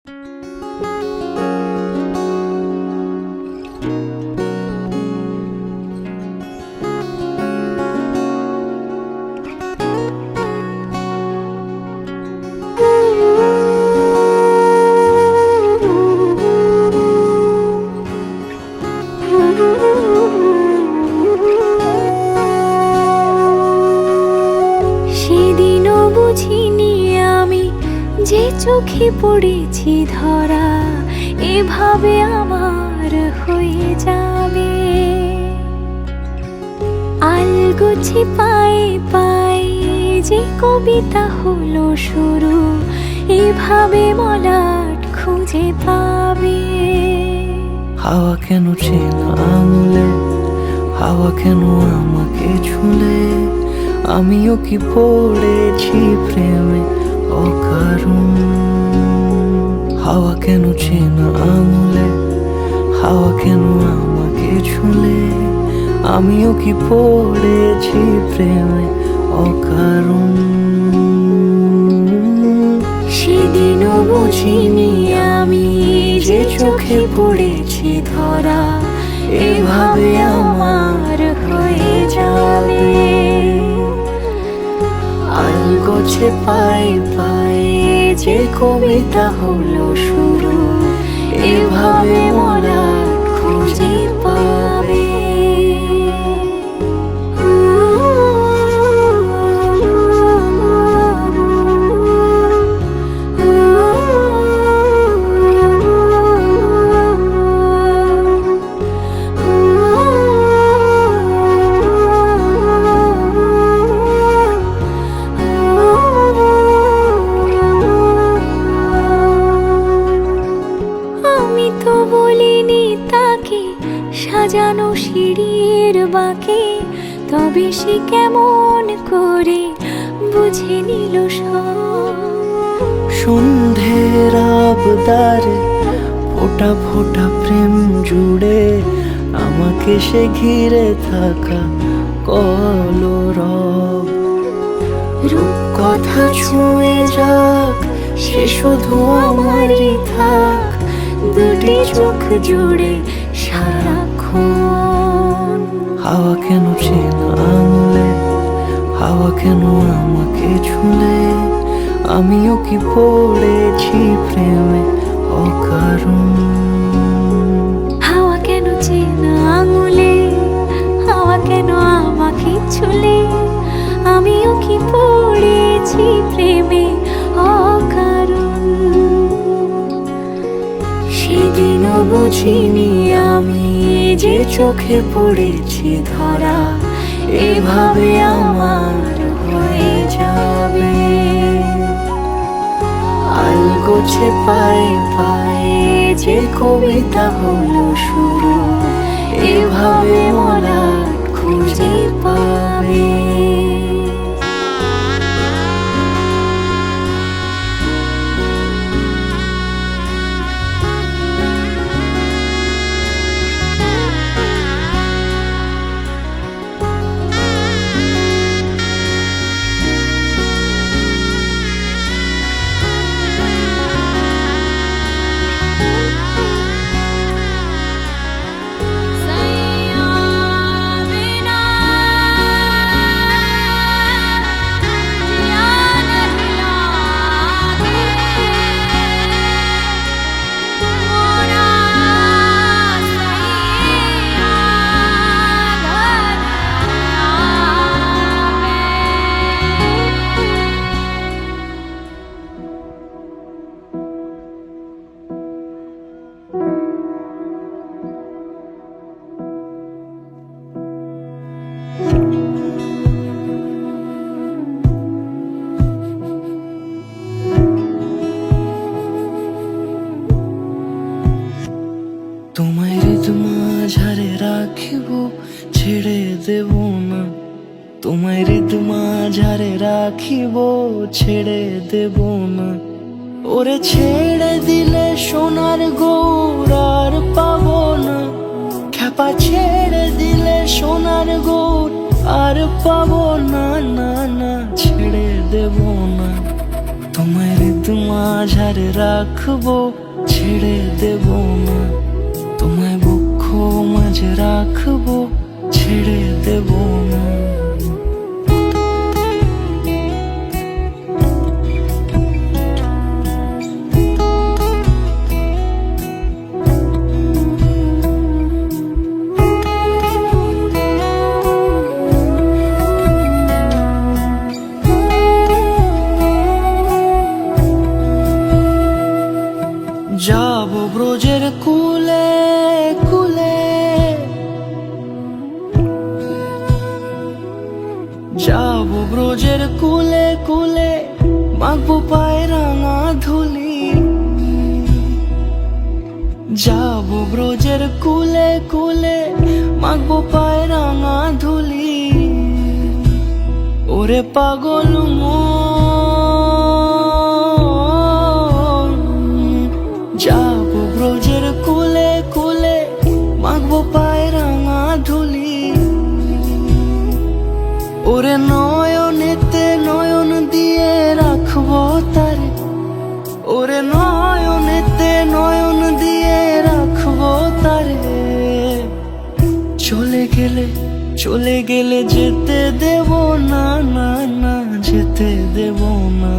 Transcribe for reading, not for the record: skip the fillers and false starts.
সেদিনও বুঝিনি আমি যে চোখে পড়েছি ধরা এভাবে আমার হয়ে যাবে। আলগোছে পায়ে পায়ে যে কবিতা হলো শুরু এভাবে মলাট খুঁজে পাবে। হাওয়া কেন চেনা আঙুলে, হাওয়া কেন আমাকে ছুলে, আমিও কি পড়েছি প্রেমে অকারণ। হাওয়া কেন চেনা আঙুলে, হাওয়া কেন আমাকে ছুলে, আমিও কি পড়েছি প্রেমে অকারণ। সেদিনও বুঝিনি আমি যে চোখে পড়েছি ধরা এভাবে আমার হয়ে যাবে। আলগোছে পায়ে পায়ে যে কবিতা হলো শুরু এভাবে মলাট খুঁজে পাবে। সাজানো সিঁড়ির বাঁকে তবে সে কেমন করে বুঝে নিল সব। সন্ধ্যের আবদারে ফোঁটা ফোঁটা প্রেম জুড়ে আমাকে সে ঘিরে থাকা কলরব। রূপকথা ছুঁয়ে যাক সে শুধু আমারই থাক দুটি চোখ জুড়ে সারাক্ষণ। হাওয়া কেন চেনা আঙুলে, হাওয়া কেন আমাকে ছুলে, আমিও কি পড়েছি প্রেমে অকারণ। হাওয়া কেন চেনা আঙুলে, হাওয়া কেন আমাকে ছুলে, আমিও কি পড়েছি প্রেমে অকারণ। সেদিনও বুঝিনি আমি যে চোখে পড়েছি ধরা এভাবে আমার হয়ে যাবে। আলগোছে পায়ে পায়ে যে কবিতা হলো শুরু এভাবে মলাট খুঁজে পাবে। তোমায় হৃদ মাঝারে রাখিব ছেড়ে দেব না, তোমায় হৃদ মাঝারে রাখিব ছেড়ে দেব না। ওরে ছেড়ে দিলে সোনার গৌর আর পাবো না, খ্যাপা ছেড়ে দিলে সোনার গৌর আর পাবো না, না না ছেড়ে দেব না। তোমায় হৃদ মাঝারে রাখবো, ছেড়ে দেব না। তোমায় বক্ষ মাঝে রাখবো, ছেড়ে দেব না। যাব ব্রজের কুলে কুলে, যাব ব্রজের কুলে কুলে, মাখবো পায়ে রাঙা ধুলি। যাব ব্রজের কুলে কুলে, মাখবো পায়ে রাঙা ধুলি। ওরে পাগল মন, যাব ব্রজের কুলে কুলে, মাখবো পায়ে রাঙা ধুলি। ওরে নয়নেতে নয়ন দিয়ে রাখবো তারে, ওরে নয়নেতে নয়ন দিয়ে রাখবো তারে। চলে গেলে যেতে দেব না, না না যেতে দেব না।